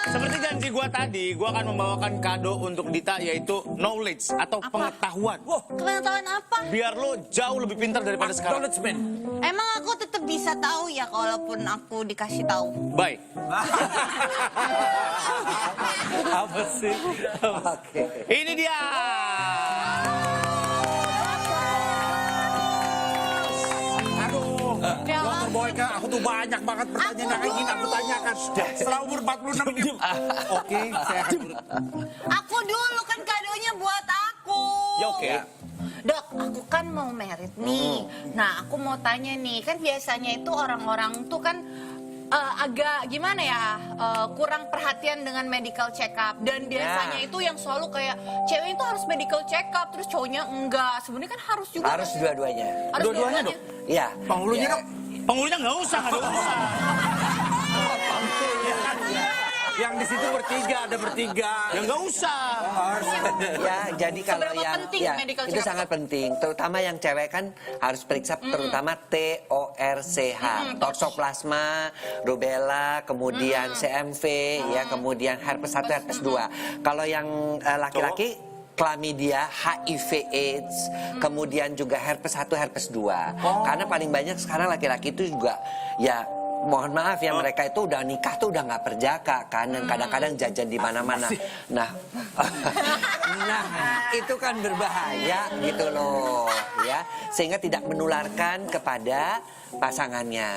Seperti janji gua tadi, gua akan membawakan kado untuk Dita, yaitu knowledge atau pengetahuan. Wah, Pengetahuan apa? Biar lo jauh lebih pintar daripada sekarang. knowledge man. Emang aku tetap bisa tahu ya kalaupun aku dikasih tahu. Baik. Apa sih? Oke. Ini dia. Aduh, Ya Dokter Boyka, aku tuh banyak banget pertanyaan yang ingin aku tanyakan. Setelah umur 46 ini. Oke, saya akan Aku dulu kan kadonya buat aku. Ya oke. Dok, aku kan mau merit nih. Nah, aku mau tanya nih, kan biasanya itu orang-orang tuh kan agak gimana ya, kurang perhatian dengan medical check up. Dan biasanya itu yang selalu kayak cewek itu harus medical check up, terus cowoknya enggak. Sebenarnya kan harus juga. Harus dua-duanya. Harus Dua-duanya, Dok? Iya. penghulunya dok. Penghulunya nggak usah, nggak usah. Yang di situ bertiga, ada bertiga. Ya nggak usah. Ya, jadi kalau Seberapa yang penting ya, medical itu check-up? sangat penting, terutama yang cewek kan harus periksa terutama TORCH, torsoplasma, rubella, kemudian CMV, ya, kemudian herpes 1, herpes 2. Kalau yang laki-laki Chlamydia, HIV AIDS, kemudian juga herpes 1, herpes 2. Karena paling banyak sekarang laki-laki itu juga ya mohon maaf ya, mereka itu udah nikah tuh udah nggak perjaka kan, dan kadang-kadang jajan di mana-mana. Nah, nah itu kan berbahaya gitu loh ya, sehingga tidak menularkan kepada pasangannya.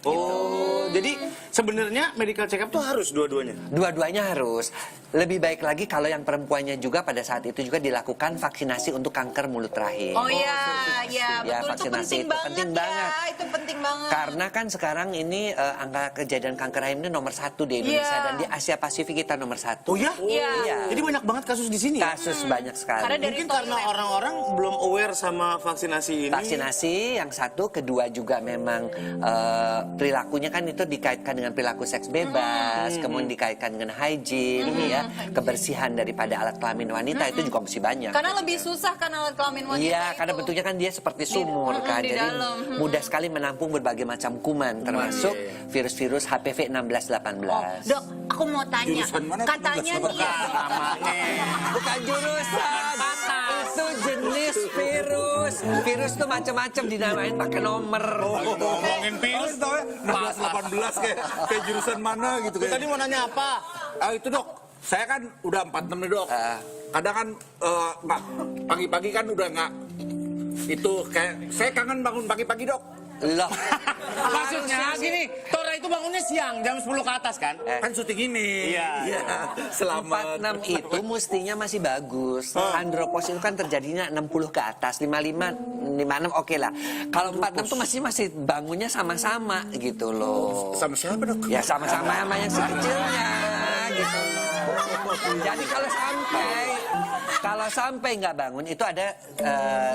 Gitu. Oh, jadi sebenarnya medical check up tuh harus dua-duanya. Dua-duanya harus. Lebih baik lagi kalau yang perempuannya juga pada saat itu juga dilakukan vaksinasi untuk kanker mulut rahim. Oh iya, iya Ya, betul, itu vaksinasi penting itu banget penting ya, banget. itu penting banget. Karena kan sekarang ini angka kejadian kanker rahim ini nomor 1 di Indonesia, Iya. dan di Asia Pasifik kita nomor 1. Oh ya? Iya. Jadi banyak banget kasus di sini ya? Kasus banyak sekali. Karena dari Mungkin karena toilet. orang-orang belum aware sama vaksinasi ini. Vaksinasi yang satu, kedua juga memang perilakunya kan itu dikaitkan dengan perilaku seks bebas, kemudian dikaitkan dengan hygiene, ya, kebersihan daripada alat kelamin wanita itu juga mesti banyak. Karena lebih susah kan alat kelamin wanita Iya, itu. karena bentuknya kan dia seperti sumur kan, di jadi dalam. mudah sekali menampung berbagai macam kuman, termasuk virus-virus HPV 16-18. Dok, aku mau tanya. Jurusan mana? Katanya nih ya. Bukan jurusan, itu jenis virus. Virus tuh macam-macam, dinamain pakai nomor. Gitu. Ngomongin virus. Tahu ya, 16-18 kayak jurusan mana gitu Lu kayak. tadi mau nanya apa? Itu dok, saya kan udah 46 nih dok. Kadang kan nggak, pagi-pagi kan udah nggak, itu kayak saya kangen bangun pagi-pagi dok. Loh, Maksudnya gini, Tora itu bangunnya siang, jam 10 ke atas kan? Kan syuting ini. Iya. Selamat. 46 itu mestinya masih bagus. Andropos itu kan terjadinya 60 ke atas, 55, 56 oke lah. Kalau 46 tuh masih bangunnya sama-sama gitu loh. Sama siapa dok? Ya sama-sama sama yang sekecilnya gitu loh. Jadi kalau sampai nggak bangun itu ada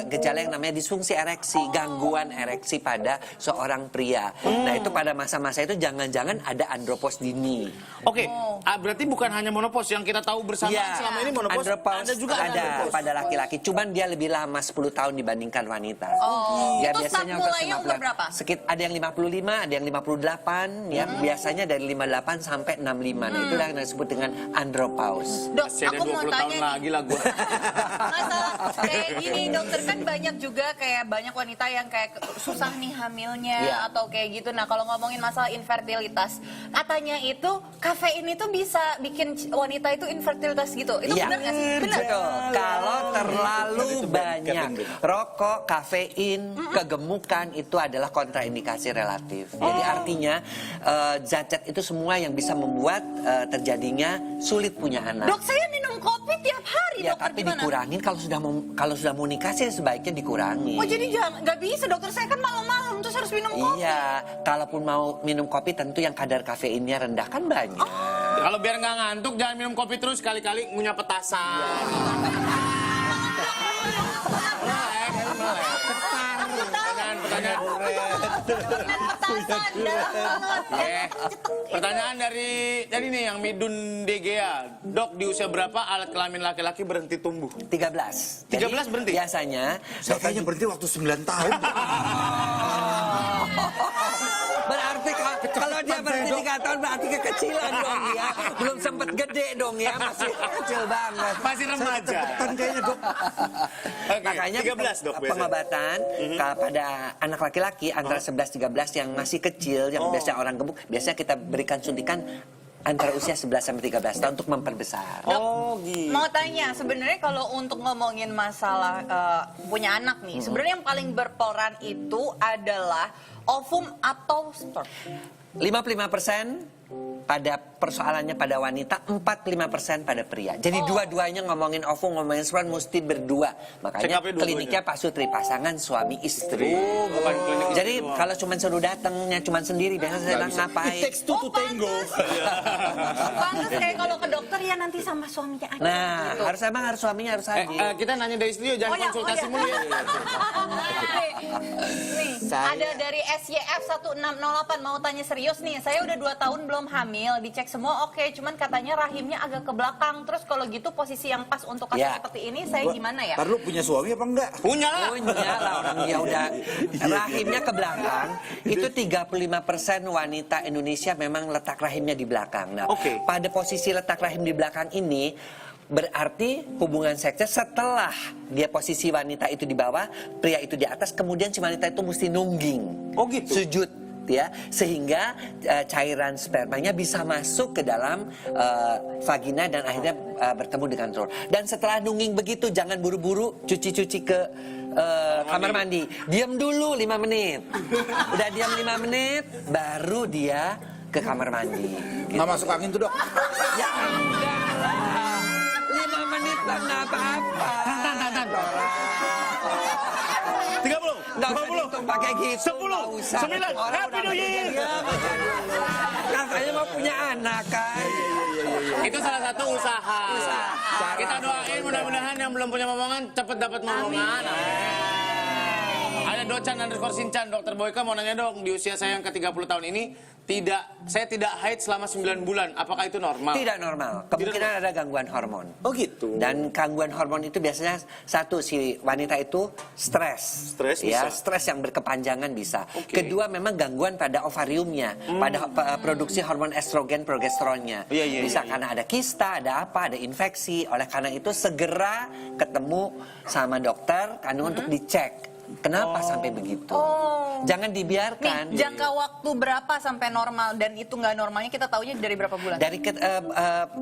gejala yang namanya disfungsi ereksi, gangguan ereksi pada seorang pria. Nah itu pada masa-masa itu jangan-jangan ada andropos dini. Oke, berarti bukan hanya monopos yang kita tahu bersama selama ini monopos. Andropause Ada juga ada andropos. pada laki-laki, cuman dia lebih lama 10 tahun dibandingkan wanita. Oh, Ya itu start mulainya umur berapa? Ada yang 55, ada yang 58, ya biasanya dari 58 sampai 65. Nah, itulah yang disebut dengan andropause. Dok, Masih ada aku mau 20 tahun tanya nih. lagi lah gua. Masalah kayak gini dokter, kan banyak juga kayak banyak wanita yang kayak susah nih hamilnya Iya. atau kayak gitu. Nah kalau ngomongin masalah infertilitas, katanya itu kafein itu bisa bikin wanita itu infertilitas gitu. Itu Iya. benar nggak sih? Benar. Betul. Kalau terlalu banyak rokok, kafein, kegemukan itu adalah kontraindikasi relatif. Jadi artinya zat-zat itu semua yang bisa membuat terjadinya sulit punya anak. Dok, saya minum kopi tiap hari Ya dokter, tapi gimana? dikurangin kalau sudah mau nikah sih sebaiknya dikurangi. Oh jadi jangan, nggak bisa dokter, saya kan malam-malam terus harus minum kopi. Iya, kalaupun mau minum kopi tentu yang kadar kafeinnya rendah kan banyak. Kalau biar nggak ngantuk jangan minum kopi terus, kali-kali ngunyah petasan. Pertanyaan. Petasan banget. Pertanyaan dari nih yang Midun Degea. Dok, di usia berapa alat kelamin laki-laki berhenti tumbuh? 13. 13 berhenti? Biasanya Saya kayaknya berhenti waktu 9 tahun. berarti kalau dia berhenti 3 tahun berarti kekecilan dong ya. Belum sempet gede dong ya, masih kecil banget. Masih remaja. Kan kayaknya dok. Oke, Makanya 13 dok biasanya. pengobatan pada anak laki-laki antara 11-13 yang masih kecil, yang biasanya orang gemuk, biasanya kita berikan suntikan antara usia 11 sampai 13 tahun untuk memperbesar. Oh gitu. Mau tanya, sebenarnya kalau untuk ngomongin masalah punya anak nih, sebenarnya yang paling berperan itu adalah ovum atau sperm? 55% pada persoalannya pada wanita, 45% pada pria. Jadi dua-duanya ngomongin ovum, ngomongin sperm mesti berdua. Makanya Check up-nya dua-duanya. kliniknya Pak Sutri, pasangan suami istri. Oh, bukan klinik Jadi doang. kalau cuma suruh datangnya cuma sendiri, biasanya saya bilang It ngapain? takes two to tango. Pantes kayak kalau ke dokter ya nanti sama suaminya aja. Nah, gitu. harus suaminya harus hadir. Kita nanya dari studio, jangan konsultasi mulu ya. Nih, ada dari SYF 1608 mau tanya serius nih. Saya udah 2 tahun belum hamil, dicek semua oke, cuman katanya rahimnya agak ke belakang. Terus kalau gitu posisi yang pas untuk kasus Ya. seperti ini saya gimana ya? Ntar lu punya suami apa enggak? Punya lah. Punya lah orang dia udah rahimnya ke belakang. Itu 35% wanita Indonesia memang letak rahimnya di belakang. Nah, Oke. pada posisi letak rahim di belakang ini berarti hubungan seksnya setelah dia posisi wanita itu di bawah, pria itu di atas, kemudian si wanita itu mesti nungging. Oh, gitu. Sujud ya, sehingga cairan spermanya bisa masuk ke dalam vagina dan akhirnya bertemu dengan telur. Dan setelah nungging begitu jangan buru-buru cuci-cuci ke kamar mandi. Diam dulu 5 menit. Udah diam 5 menit baru dia ke kamar mandi. Nggak masuk angin tuh dok. Ya enggak lah. 5 menit lah nggak apa-apa. 30, Nggak usah 20, dihitung pakai gitu. 10, Nggak usah. 9, Orang Happy udah New Year. Katanya mau punya anak kan. Itu salah satu usaha. Kita doain mudah-mudahan yang belum punya momongan cepet dapat momongan. Ada Docan _ Sincan, Dokter Boyka mau nanya dong, di usia saya yang ke-30 tahun ini saya tidak haid selama 9 bulan. Apakah itu normal? Tidak normal. Kemungkinan ada gangguan hormon. Oh gitu. Dan gangguan hormon itu biasanya satu, si wanita itu stres. Stres ya, bisa. stres yang berkepanjangan bisa. Oke. Kedua memang gangguan pada ovariumnya, pada produksi hormon estrogen, progesteronnya. Iya, Bisa iya. karena ada kista, ada apa, ada infeksi. Oleh karena itu segera ketemu sama dokter kandungan untuk dicek. Kenapa sampai begitu? Jangan dibiarkan. Nih, jangka waktu berapa sampai normal dan itu nggak normalnya kita taunya dari berapa bulan? Dari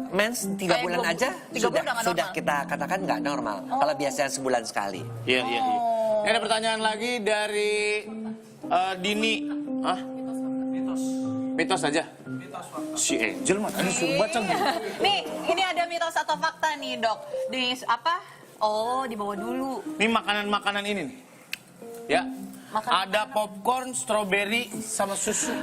mens 3 Kayak bulan 2 aja 3 bulan nggak sudah normal? kita katakan nggak normal. Kalau biasanya sebulan sekali. Iya, iya, iya. Ini ada pertanyaan lagi dari Dini. Hah? Mitos aja. Si Angel mah tadi suruh baca gitu. Nih, ini ada mitos atau fakta nih dok. Di apa? Oh, dibawa dulu. Ini makanan-makanan ini nih. Ya. Makanan- Ada popcorn, strawberry, sama susu.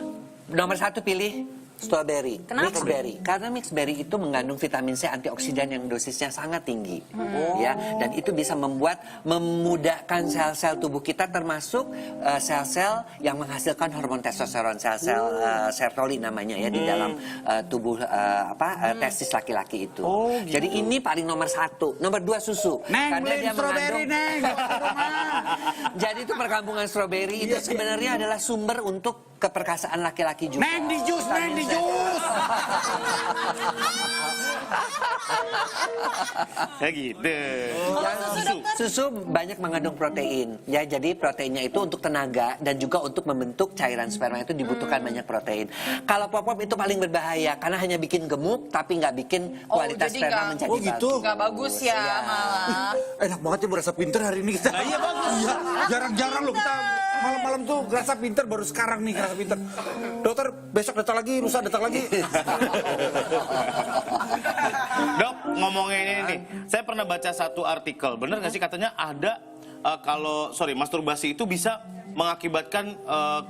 Nomor 1 pilih strawberry, Kenapa? mixed berry. Karena mixed berry itu mengandung vitamin C antioksidan yang dosisnya sangat tinggi, ya. Dan itu bisa memudahkan sel-sel tubuh kita, termasuk sel-sel yang menghasilkan hormon testosteron, sel-sel sertoli namanya ya di dalam tubuh testis laki-laki itu. Jadi ini paling nomor 1. Nomor 2 susu. Neng, beliin strawberry, Neng. Jadi itu perkampungan strawberry itu sebenarnya adalah sumber untuk keperkasaan laki-laki juga. Neng di jus, Neng di jus. Ya gitu. Susu banyak mengandung protein. Ya, jadi proteinnya itu untuk tenaga dan juga untuk membentuk cairan sperma itu dibutuhkan banyak protein. Kalau pop-pop itu paling berbahaya karena hanya bikin gemuk tapi nggak bikin kualitas jadi sperma nggak- menjadi Oh, gitu? bagus. Nggak bagus ya malah. Enak banget ya berasa pinter hari ini kita. Iya bagus. Iya, jarang-jarang loh kita malam-malam tuh ngerasa pinter, baru sekarang nih ngerasa pinter. Dokter, besok datang lagi, lusa datang lagi. Dok, ngomongin ini nih. Saya pernah baca satu artikel. Bener nggak sih katanya ada masturbasi itu bisa mengakibatkan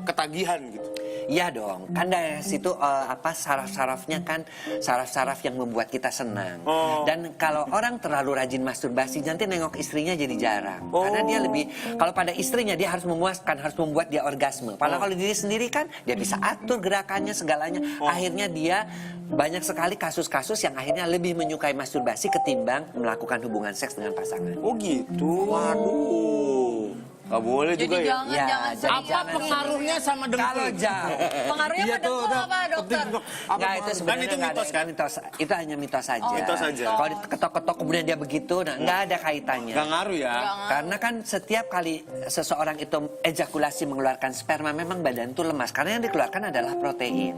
ketagihan gitu. Iya dong, kan dari situ saraf-sarafnya kan saraf-saraf yang membuat kita senang. Dan kalau orang terlalu rajin masturbasi, nanti nengok istrinya jadi jarang. Karena dia lebih, kalau pada istrinya dia harus memuaskan, harus membuat dia orgasme. Padahal kalau diri sendiri kan dia bisa atur gerakannya segalanya. Akhirnya dia banyak sekali kasus-kasus yang akhirnya lebih menyukai masturbasi ketimbang melakukan hubungan seks dengan pasangan. Oh gitu. Waduh. Nggak boleh Jadi juga ya. jangan Ya, jangan jadi Apa jangan pengaruhnya sama Kalau dengkul? jauh. pengaruhnya Iya pada tuh, dengkul apa dokter? Nggak, itu sebenarnya itu nggak ada- mitos, kan? itu hanya mitos saja. Mitos saja. Kalau diketok-ketok kemudian dia begitu, nah nggak ada kaitannya. Nggak ngaruh ya. Karena kan setiap kali seseorang itu ejakulasi mengeluarkan sperma, memang badan itu lemas. Karena yang dikeluarkan adalah protein.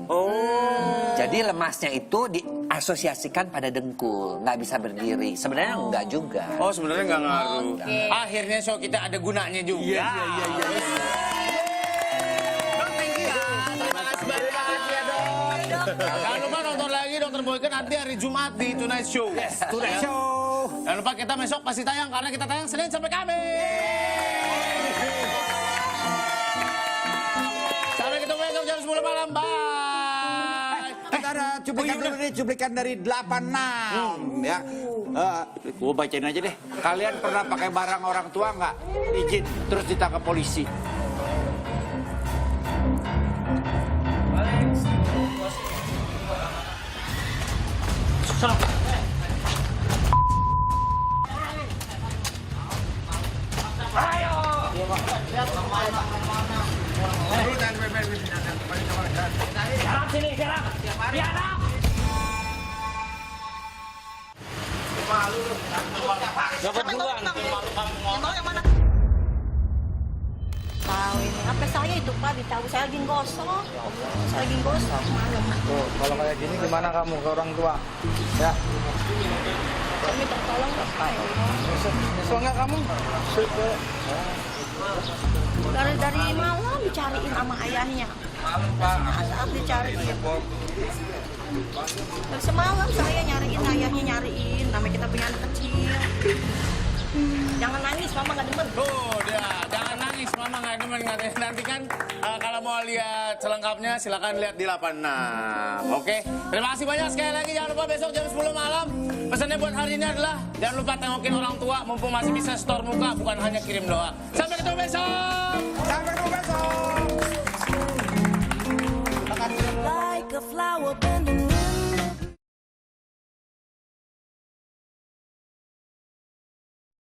Jadi lemasnya itu diasosiasikan pada dengkul, nggak bisa berdiri. Sebenarnya nggak juga. Oh sebenarnya nggak ngaruh. Oke. Akhirnya show kita ada gunanya juga. Iya. Dok, thank you ya. Terima kasih banyak ya dok. Jangan lupa nonton lagi Dokter Boyke nanti hari Jumat di Tonight Show. Yes, Tonight Show. Jangan lupa kita besok pasti tayang karena kita tayang Senin sampai Kamis. Sampai ketemu besok jam 10 malam. Bye. Kita ada cuplikan dulu nih, cuplikan dari 86 ya. Gua bacain aja deh. Kalian pernah pakai barang orang tua nggak? Izin terus ditangkap polisi. Tahu ini apa saya itu Pak ditahu saya lagi gosok. Saya lagi gosok malam. Tuh, kalau kayak gini gimana kamu ke orang tua? Ya, Saya minta tolong Pak. nyesel nggak kamu? Dari malam dicariin sama ayahnya. Saat dicariin. Dari semalam saya nyariin, ayahnya nyariin. Namanya kita punya anak kecil. Jangan nangis, mama nggak demen. Tuh dia, jangan nangis, mama nggak demen katanya. Nanti kan kalau mau lihat selengkapnya silakan lihat di 86. Oke, terima kasih banyak sekali lagi. Jangan lupa besok jam 10 malam. Pesannya buat hari ini adalah jangan lupa tengokin orang tua mumpung masih bisa store muka, bukan hanya kirim doa. Sampai ketemu besok. Sampai ketemu besok. Like a flower bending